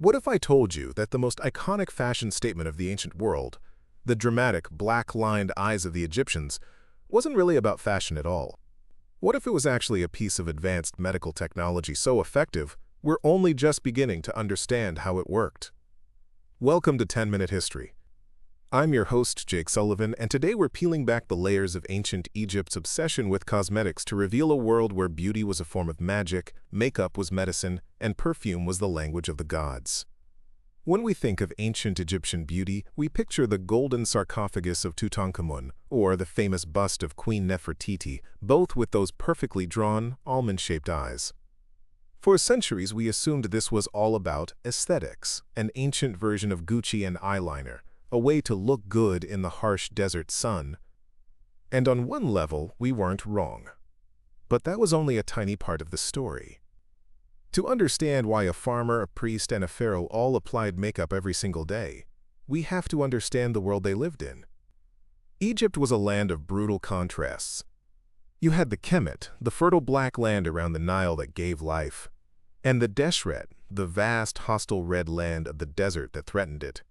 What if I told you that the most iconic fashion statement of the ancient world, the dramatic, black-lined eyes of the Egyptians, wasn't really about fashion at all? What if it was actually a piece of advanced medical technology so effective, we're only just beginning to understand how it worked? Welcome to 10-Minute History. I'm your host, Jake Sullivan, and today we're peeling back the layers of ancient Egypt's obsession with cosmetics to reveal a world where beauty was a form of magic, makeup was medicine, and perfume was the language of the gods. When we think of ancient Egyptian beauty, we picture the golden sarcophagus of Tutankhamun, or the famous bust of Queen Nefertiti, both with those perfectly drawn, almond-shaped eyes. For centuries, we assumed this was all about aesthetics, an ancient version of Gucci and eyeliner, a way to look good in the harsh desert sun. And on one level, we weren't wrong. But that was only a tiny part of the story. To understand why a farmer, a priest, and a pharaoh all applied makeup every single day, we have to understand the world they lived in. Egypt was a land of brutal contrasts. You had the Kemet, the fertile black land around the Nile that gave life, and the Deshret, the vast, hostile red land of the desert that threatened it.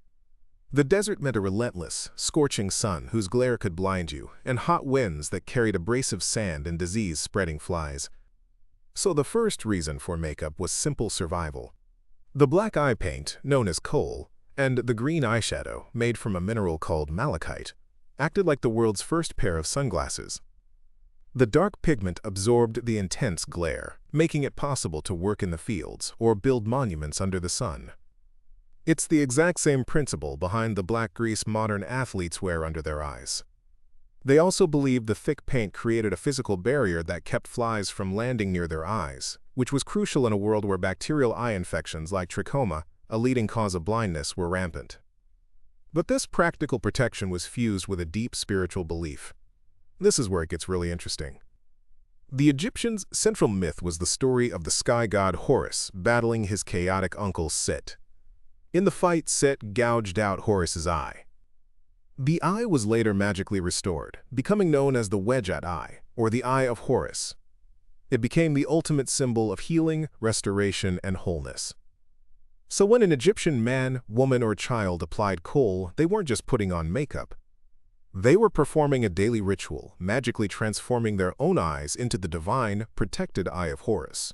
The desert meant a relentless, scorching sun whose glare could blind you, and hot winds that carried abrasive sand and disease-spreading flies. So the first reason for makeup was simple survival. The black eye paint, known as Kohl, and the green eyeshadow, made from a mineral called malachite, acted like the world's first pair of sunglasses. The dark pigment absorbed the intense glare, making it possible to work in the fields or build monuments under the sun. It's the exact same principle behind the black grease modern athletes wear under their eyes. They also believed the thick paint created a physical barrier that kept flies from landing near their eyes, which was crucial in a world where bacterial eye infections like trachoma, a leading cause of blindness, were rampant. But this practical protection was fused with a deep spiritual belief. This is where it gets really interesting. The Egyptians' central myth was the story of the sky god Horus battling his chaotic uncle Set. In the fight, Set gouged out Horus's eye. The eye was later magically restored, becoming known as the Wedged Eye, or the Eye of Horus. It became the ultimate symbol of healing, restoration, and wholeness. So when an Egyptian man, woman, or child applied Kohl, they weren't just putting on makeup. They were performing a daily ritual, magically transforming their own eyes into the divine, protected Eye of Horus.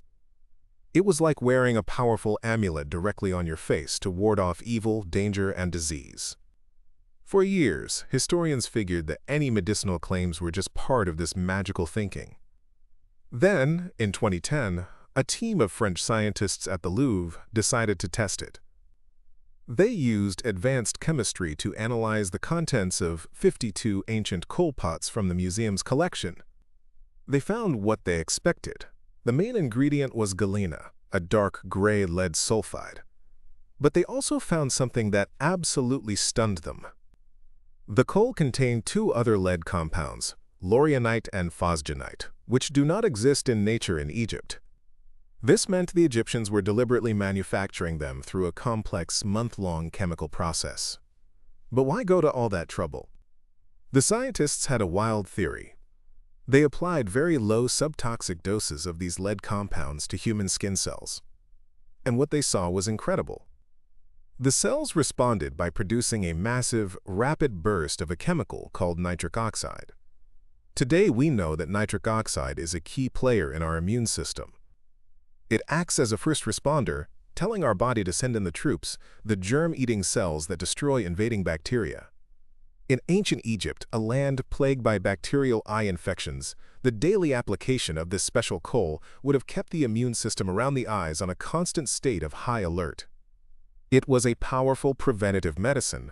It was like wearing a powerful amulet directly on your face to ward off evil, danger, and disease. For years, historians figured that any medicinal claims were just part of this magical thinking. Then, in 2010, a team of French scientists at the Louvre decided to test it. They used advanced chemistry to analyze the contents of 52 ancient Kohl pots from the museum's collection. They found what they expected. The main ingredient was galena, a dark gray lead sulfide. But they also found something that absolutely stunned them. The Kohl contained two other lead compounds, laurionite and phosgenite, which do not exist in nature in Egypt. This meant the Egyptians were deliberately manufacturing them through a complex, month-long chemical process. But why go to all that trouble? The scientists had a wild theory. They applied very low subtoxic doses of these lead compounds to human skin cells. And what they saw was incredible. The cells responded by producing a massive, rapid burst of a chemical called nitric oxide. Today we know that nitric oxide is a key player in our immune system. It acts as a first responder, telling our body to send in the troops, the germ-eating cells that destroy invading bacteria. In ancient Egypt, a land plagued by bacterial eye infections, the daily application of this special Kohl would have kept the immune system around the eyes on a constant state of high alert. It was a powerful preventative medicine.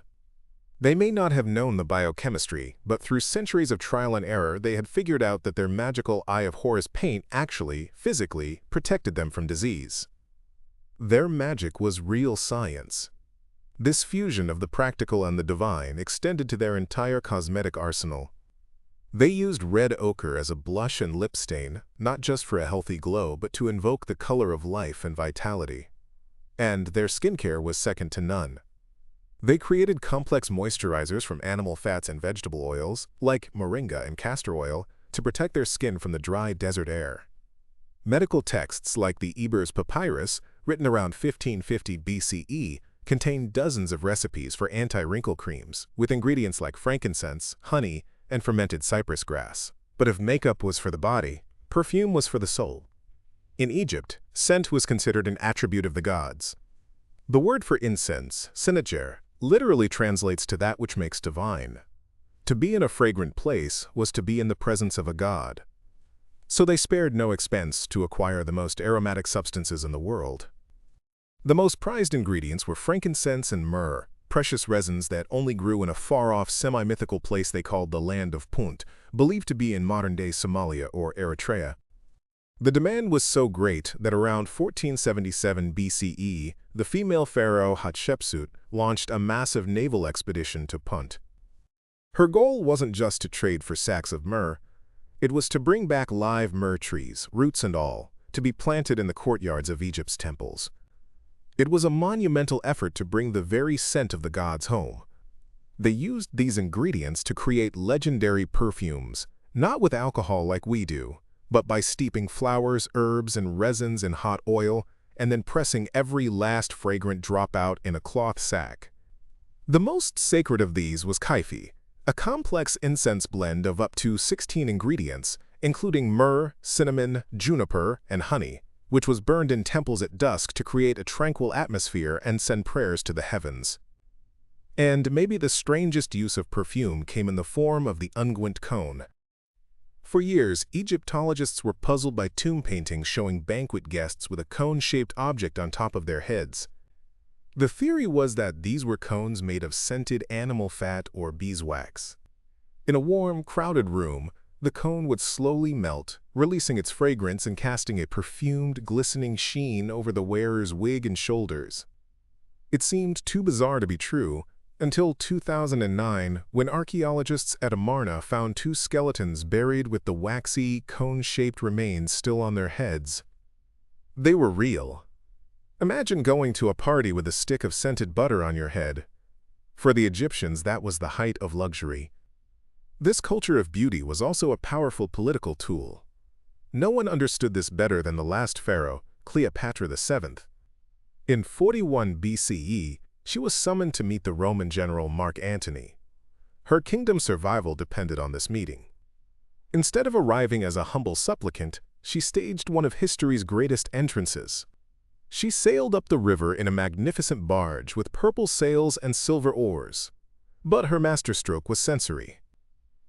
They may not have known the biochemistry, but through centuries of trial and error, they had figured out that their magical Eye of Horus paint actually, physically, protected them from disease. Their magic was real science. This fusion of the practical and the divine extended to their entire cosmetic arsenal. They used red ochre as a blush and lip stain, not just for a healthy glow, but to invoke the color of life and vitality. And their skincare was second to none. They created complex moisturizers from animal fats and vegetable oils, like moringa and castor oil, to protect their skin from the dry desert air. Medical texts like the Eber's Papyrus written around 1550 BCE, contained dozens of recipes for anti-wrinkle creams, with ingredients like frankincense, honey, and fermented cypress grass. But if makeup was for the body, perfume was for the soul. In Egypt, scent was considered an attribute of the gods. The word for incense, senejer, literally translates to that which makes divine. To be in a fragrant place was to be in the presence of a god. So they spared no expense to acquire the most aromatic substances in the world. The most prized ingredients were frankincense and myrrh, precious resins that only grew in a far-off semi-mythical place they called the Land of Punt, believed to be in modern-day Somalia or Eritrea. The demand was so great that around 1477 BCE, the female pharaoh Hatshepsut launched a massive naval expedition to Punt. Her goal wasn't just to trade for sacks of myrrh. It was to bring back live myrrh trees, roots and all, to be planted in the courtyards of Egypt's temples. It was a monumental effort to bring the very scent of the gods home. They used these ingredients to create legendary perfumes, not with alcohol like we do, but by steeping flowers, herbs, and resins in hot oil and then pressing every last fragrant drop out in a cloth sack. The most sacred of these was kaifi, a complex incense blend of up to 16 ingredients, including myrrh, cinnamon, juniper, and honey, which was burned in temples at dusk to create a tranquil atmosphere and send prayers to the heavens. And maybe the strangest use of perfume came in the form of the unguent cone. For years, Egyptologists were puzzled by tomb paintings showing banquet guests with a cone-shaped object on top of their heads. The theory was that these were cones made of scented animal fat or beeswax. In a warm, crowded room, the cone would slowly melt, releasing its fragrance and casting a perfumed, glistening sheen over the wearer's wig and shoulders. It seemed too bizarre to be true, until 2009, when archaeologists at Amarna found two skeletons buried with the waxy, cone-shaped remains still on their heads. They were real. Imagine going to a party with a stick of scented butter on your head. For the Egyptians, that was the height of luxury. This culture of beauty was also a powerful political tool. No one understood this better than the last pharaoh, Cleopatra VII. In 41 BCE, she was summoned to meet the Roman general Mark Antony. Her kingdom's survival depended on this meeting. Instead of arriving as a humble supplicant, she staged one of history's greatest entrances. She sailed up the river in a magnificent barge with purple sails and silver oars. But her masterstroke was sensory.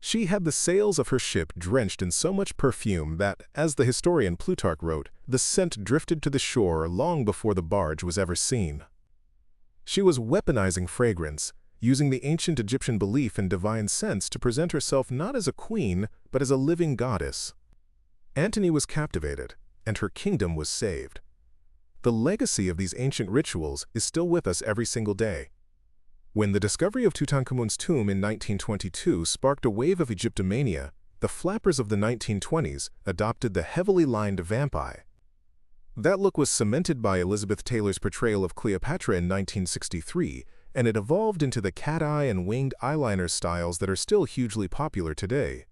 She had the sails of her ship drenched in so much perfume that, as the historian Plutarch wrote, the scent drifted to the shore long before the barge was ever seen. She was weaponizing fragrance, using the ancient Egyptian belief in divine scents to present herself not as a queen, but as a living goddess. Antony was captivated, and her kingdom was saved. The legacy of these ancient rituals is still with us every single day. When the discovery of Tutankhamun's tomb in 1922 sparked a wave of Egyptomania, the flappers of the 1920s adopted the heavily lined vamp eye. That look was cemented by Elizabeth Taylor's portrayal of Cleopatra in 1963, and it evolved into the cat eye and winged eyeliner styles that are still hugely popular today.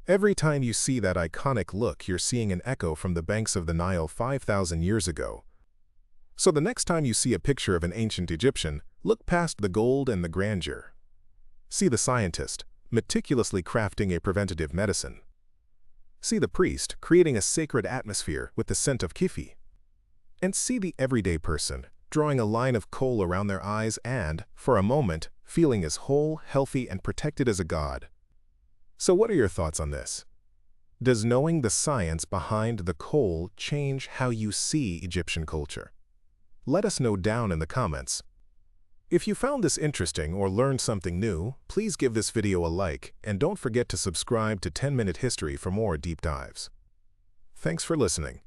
Every time you see that iconic look, you're seeing an echo from the banks of the Nile 5,000 years ago. So the next time you see a picture of an ancient Egyptian, look past the gold and the grandeur. See the scientist, meticulously crafting a preventative medicine. See the priest, creating a sacred atmosphere with the scent of kifi. And see the everyday person, drawing a line of kohl around their eyes and, for a moment, feeling as whole, healthy, and protected as a god. So what are your thoughts on this? Does knowing the science behind the kohl change how you see Egyptian culture? Let us know down in the comments. If you found this interesting or learned something new, please give this video a like and don't forget to subscribe to 10-Minute History for more deep dives. Thanks for listening.